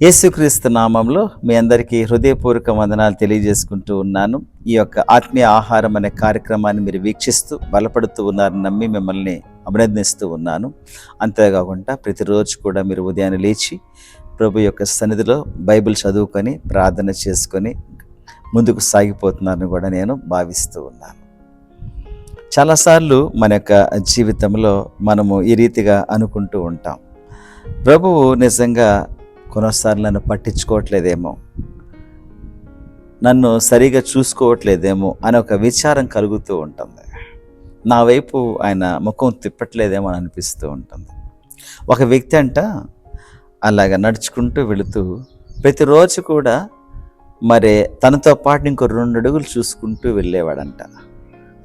యేసుక్రీస్తు నామంలో మీ అందరికీ హృదయపూర్వక వందనాలు తెలియజేసుకుంటూ ఉన్నాను. ఈ యొక్క ఆత్మీయ ఆహారం అనే కార్యక్రమాన్ని మీరు వీక్షిస్తూ బలపడుతూ ఉన్నారని నమ్మి మిమ్మల్ని అభినందిస్తూ ఉన్నాను. అంతేకాకుండా ప్రతిరోజు కూడా మీరు ఉదయాన్నే లేచి ప్రభు యొక్క సన్నిధిలో బైబిల్ చదువుకొని ప్రార్థన చేసుకొని ముందుకు సాగిపోతున్నారని కూడా నేను భావిస్తూ ఉన్నాను. చాలాసార్లు మన యొక్క జీవితంలో మనము ఈ రీతిగా అనుకుంటూ ఉంటాం, ప్రభువు నిజంగా కొన్నిసార్లు నన్ను పట్టించుకోవట్లేదేమో, నన్ను సరిగా చూసుకోవట్లేదేమో అనే ఒక విచారం కలుగుతూ ఉంటుంది. నా వైపు ఆయన ముఖం తిప్పట్లేదేమో అని అనిపిస్తూ ఉంటుంది. ఒక వ్యక్తి అంట అలాగ నడుచుకుంటూ వెళుతూ ప్రతిరోజు కూడా మరి తనతో పాటు ఇంకో 2 అడుగులు చూసుకుంటూ వెళ్ళేవాడంట.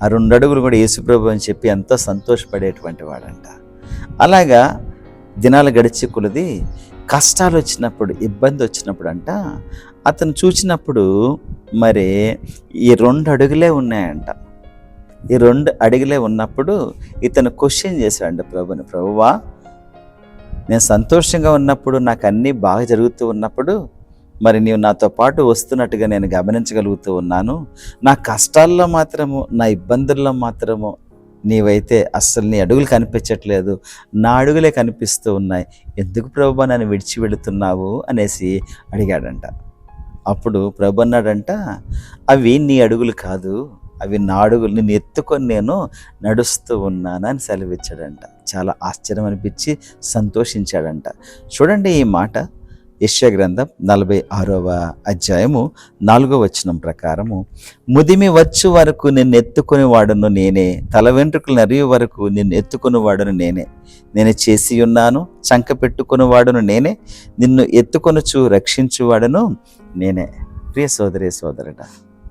ఆ 2 అడుగులు కూడా యేసుప్రభు అని చెప్పి ఎంతో సంతోషపడేటువంటి వాడంట. అలాగా దినాలు గడిచే కొలది కష్టాలు వచ్చినప్పుడు, ఇబ్బంది వచ్చినప్పుడు అంట అతను చూసినప్పుడు మరి ఈ 2 అడుగులే ఉన్నాయంట. ఈ 2 అడుగులే ఉన్నప్పుడు ఇతను క్వశ్చన్ చేశాడంట ప్రభుని, ప్రభువా, నేను సంతోషంగా ఉన్నప్పుడు, నాకు అన్నీ బాగా జరుగుతూ ఉన్నప్పుడు మరి నీవు నాతో పాటు వస్తున్నట్టుగా నేను గమనించగలుగుతూ ఉన్నాను. నా కష్టాల్లో మాత్రము, నా ఇబ్బందుల్లో మాత్రము నీవైతే అస్సలు నీ అడుగులు కనిపించట్లేదు, నా అడుగులే కనిపిస్తూ ఉన్నాయి. ఎందుకు ప్రభువా నన్ను విడిచి వెళుతున్నావు అనేసి అడిగాడంట. అప్పుడు ప్రభు అన్నాడంట, అవి నీ అడుగులు కాదు, అవి నా అడుగులు, నిన్ను ఎత్తుకొని నేను నడుస్తూ ఉన్నాను అని సెలవిచ్చాడంట. చాలా ఆశ్చర్యం అనిపించి సంతోషించాడంట. చూడండి ఈ మాట యెషయా గ్రంథం 46వ అధ్యాయము 4వ వచనం ప్రకారము, ముదిమి వచ్చు వరకు నిన్ను ఎత్తుకొని వాడును నేనే, తల వెంట్రుకలు నరియు వరకు నిన్ను ఎత్తుకొని వాడును నేనే, నేను చేసి ఉన్నాను, చంక పెట్టుకొని వాడును నేనే, నిన్ను ఎత్తుకొనుచు రక్షించువాడును నేనే. ప్రియ సోదరి సోదరుడా,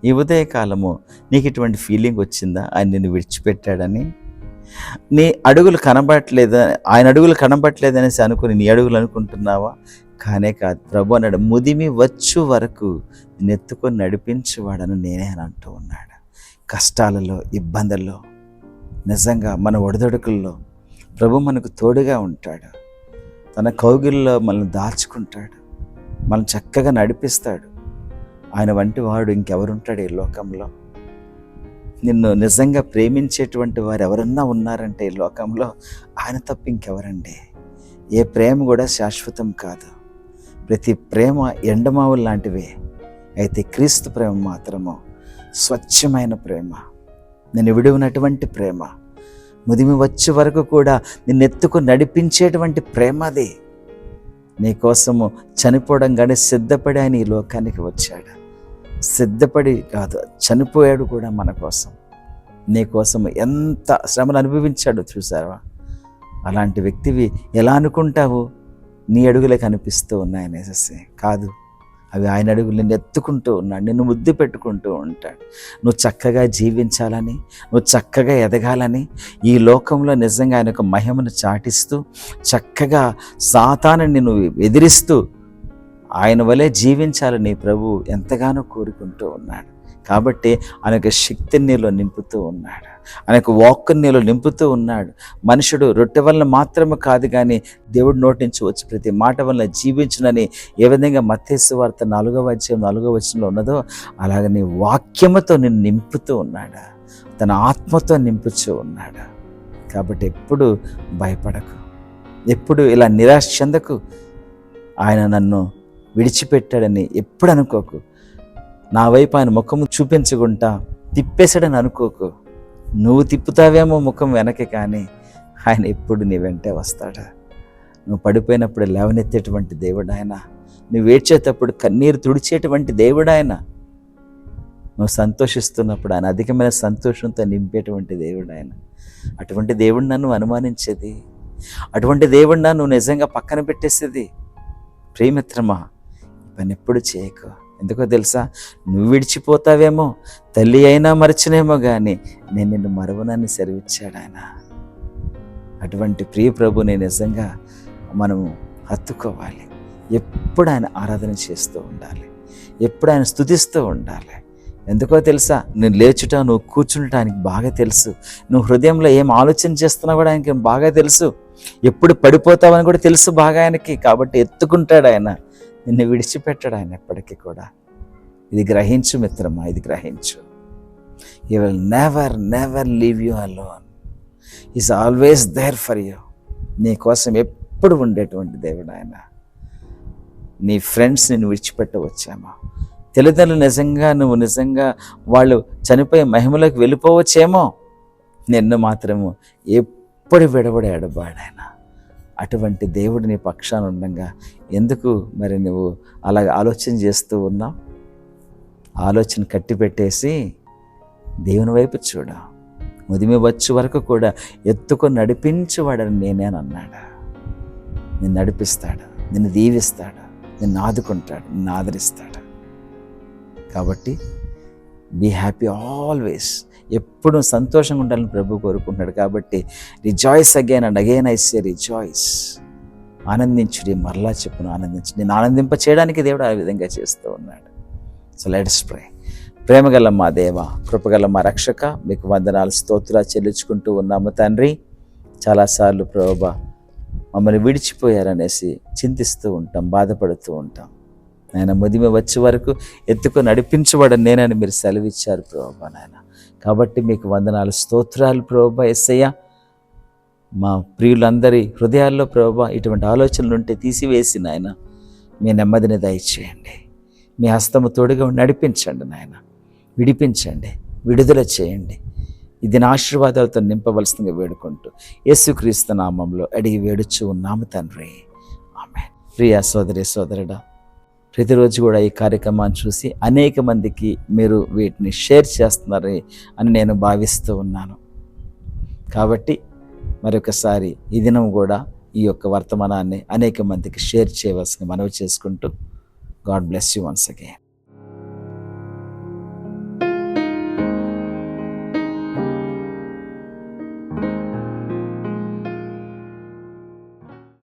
ఈ ఉదయకాలము నీకు ఇటువంటి ఫీలింగ్ వచ్చిందా? ఆయన నిన్ను విడిచిపెట్టాడని, నీ అడుగులు కనబడట్లేదు, ఆయన అడుగులు కనబడట్లేదనేసి అనుకుని నీ అడుగులు అనుకుంటున్నావా? కానే కాదు. ప్రభు అన్నాడు, ముదిమి వచ్చు వరకు నెత్తుకొని నడిపించేవాడను నేనే అని అంటూ ఉన్నాడు. కష్టాలలో, ఇబ్బందుల్లో, నిజంగా మన ఒడిదొడుకుల్లో ప్రభు మనకు తోడుగా ఉంటాడు. తన కౌగిల్లో మనల్ని దాచుకుంటాడు, మనం చక్కగా నడిపిస్తాడు. ఆయన వంటి వాడు ఇంకెవరుంటాడు ఈ లోకంలో? నిన్ను నిజంగా ప్రేమించేటువంటి వారు ఎవరన్నా ఉన్నారంటే ఈ లోకంలో ఆయన తప్ప ఇంకెవరండి? ఏ ప్రేమ కూడా శాశ్వతం కాదు. ప్రతి ప్రేమ ఎండమావులు లాంటివే. అయితే క్రీస్తు ప్రేమ మాత్రము స్వచ్ఛమైన ప్రేమ, నేను విడువనటువంటి ప్రేమ, ముదిమి వచ్చే వరకు కూడా నిన్ను ఎత్తుకు నడిపించేటువంటి ప్రేమ. అది నీకోసము చనిపోవడం కానీ సిద్ధపడి ఆయన ఈ లోకానికి వచ్చాడు. సిద్ధపడి కాదు, చనిపోయాడు కూడా మన కోసం. నీకోసం ఎంత శ్రమను అనుభవించాడో చూసావా? అలాంటి వ్యక్తివి ఎలా అనుకుంటావు నీ అడుగులే కనిపిస్తూ ఉన్నాయనేసి? కాదు, అవి ఆయన అడుగులు నిన్ను ఎత్తుకుంటూ ఉన్నాడు, నిన్ను ముద్దు పెట్టుకుంటూ ఉంటాడు. నువ్వు చక్కగా జీవించాలని, నువ్వు చక్కగా ఎదగాలని, ఈ లోకంలో నిజంగా ఆయన యొక్క మహిమను చాటిస్తూ చక్కగా సాతానుని నువ్వు ఎదిరిస్తూ ఆయన వలె జీవించాలని ప్రభు ఎంతగానో కోరుకుంటూ ఉన్నాడు. కాబట్టి ఆయన యొక్క శక్తిని నీలో నింపుతూ ఉన్నాడు, ఆయన యొక్క వాక్కుని నీలో నింపుతూ ఉన్నాడు. మనుషుడు రొట్టె వలన మాత్రమే కాదు కానీ దేవుడి నోటి నుంచి వచ్చి ప్రతి మాట వలన జీవించునని ఏ విధంగా మత్తయి సువార్త 4వ అధ్యాయం 4వ వచనంలో ఉన్నదో అలాగే నీ వాక్యముతో నిన్ను నింపుతూ ఉన్నాడు, తన ఆత్మతో నింపుతూ ఉన్నాడు. కాబట్టి ఎప్పుడు భయపడకు, ఎప్పుడు ఇలా నిరాశ చెందకు. ఆయన నన్ను విడిచిపెట్టాడని ఎప్పుడు అనుకోకు. నా వైపు ఆయన ముఖము చూపించకుండా తిప్పేశాడని అనుకోకు. నువ్వు తిప్పుతావేమో ముఖం వెనక్కి, కానీ ఆయన ఎప్పుడు నీ వెంటే వస్తాడు. నువ్వు పడిపోయినప్పుడు లేవనెత్తేటువంటి దేవుడు ఆయన, నువ్వు ఏడ్చేటప్పుడు కన్నీరు తుడిచేటువంటి దేవుడు ఆయన, నువ్వు సంతోషిస్తున్నప్పుడు ఆయన అధికమైన సంతోషంతో నింపేటువంటి దేవుడు ఆయన. అటువంటి దేవుడిని నన్ను అనుమానించేది, అటువంటి దేవుడిని నువ్వు నిజంగా పక్కన పెట్టేసేది, ప్రియమిత్రమా, పని ఎప్పుడు చేయకు. ఎందుకో తెలుసా? నువ్వు విడిచిపోతావేమో, తల్లి అయినా మరచినేమో, కానీ నేను నిన్ను మరవనని సెలవిచ్చాడు ఆయన. అటువంటి ప్రియ ప్రభుని నిజంగా మనము హత్తుకోవాలి. ఎప్పుడు ఆయన ఆరాధన చేస్తూ ఉండాలి, ఎప్పుడు ఆయన స్తుతిస్తూ ఉండాలి. ఎందుకో తెలుసా? నువ్వు లేచుట, నువ్వు కూర్చుంటానికి బాగా తెలుసు. నువ్వు హృదయంలో ఏం ఆలోచన చేస్తున్నావు కూడా ఆయనకి బాగా తెలుసు. ఎప్పుడు పడిపోతావని కూడా తెలుసు బాగా ఆయనకి. కాబట్టి ఎత్తుకుంటాడు ఆయన, నిన్ను విడిచిపెట్టడు ఆయన ఎప్పటికీ కూడా. ఇది గ్రహించు మిత్రమా, ఇది గ్రహించు. He will never never leave you alone. Is always there for you. నీ కోసం ఎప్పుడు ఉండేటువంటి దేవుడు ఆయన. నీ ఫ్రెండ్స్ నిన్ను విడిచిపెట్టవచ్చేమో, తల్లిదండ్రులు నిజంగా వాళ్ళు చనిపోయి మహిమలోకి వెళ్ళిపోవచ్చేమో, నిన్ను మాత్రము ఎప్పుడు విడవడే ఎడబాడు ఆయన. అటువంటి దేవుడు నీ పక్షాన ఉండగా ఎందుకు మరి నువ్వు అలాగ ఆలోచన చేస్తూ ఉన్నావు? ఆలోచన కట్టిపెట్టేసి దేవుని వైపు చూడ. ముదిమి వచ్చే వరకు కూడా ఎత్తుకొని నడిపించేవాడని నేనేనన్నాడు. నిన్ను నడిపిస్తాడు, నిన్ను దీవిస్తాడు, నిన్ను ఆదుకుంటాడు, నిన్ను ఆదరిస్తాడు. కాబట్టి బీ హ్యాపీ ఆల్వేస్. ఎప్పుడు సంతోషంగా ఉండాలని ప్రభు కోరుకుంటున్నాడు. కాబట్టి rejoice again and again I say rejoice. ఆనందించుడి, మరలా చెప్పును ఆనందించు. నేను ఆనందింప చేయడానికి దేవుడు ఆ విధంగా చేస్తూ ఉన్నాడు. So let's pray. ప్రేమగల మా దేవ, కృపగల మా రక్షక, మీకు వందనాలు స్తోత్రాలు చెల్లించుకుంటూ ఉన్నాము తండ్రి. చాలాసార్లు ప్రభువా మమ్మల్ని విడిచిపోయారనేసి చింతిస్తూ ఉంటాం, బాధపడుతూ ఉంటాం. ఆయన ముదిమి వచ్చే వరకు ఎత్తుకొని నడిపించబడని నేనని మీరు సెలవిచ్చారు ప్రభువా నాయన. కాబట్టి మీకు వందనాలు స్తోత్రాలు ప్రభువా యేసయ్య. మా ప్రియులందరి హృదయాల్లో ప్రభువా ఇటువంటి ఆలోచనలు ఉంటే తీసివేసి నాయన మీ నెమ్మదిని దయచేయండి. మీ హస్తము తోడుగా నడిపించండి నాయన. విడిపించండి, విడుదల చేయండి. ఇది నా ఆశీర్వాదాలతో నింపవలసిందిగా వేడుకుంటూ యేసుక్రీస్తు నామంలో అడిగి వేడుచు ఉన్నాము తండ్రి, ఆమేన్. ప్రియ సోదరి సోదరుడా, ప్రతిరోజు కూడా ఈ కార్యక్రమాన్ని చూసి అనేక మందికి మీరు వీటిని షేర్ చేస్తున్నారని నేను భావిస్తూ ఉన్నాను. కాబట్టి మరొకసారి ఈ దినం కూడా ఈ యొక్క వర్తమానాన్ని అనేక మందికి షేర్ చేయవలసిందిగా మనవి చేసుకుంటూ, God bless you once again.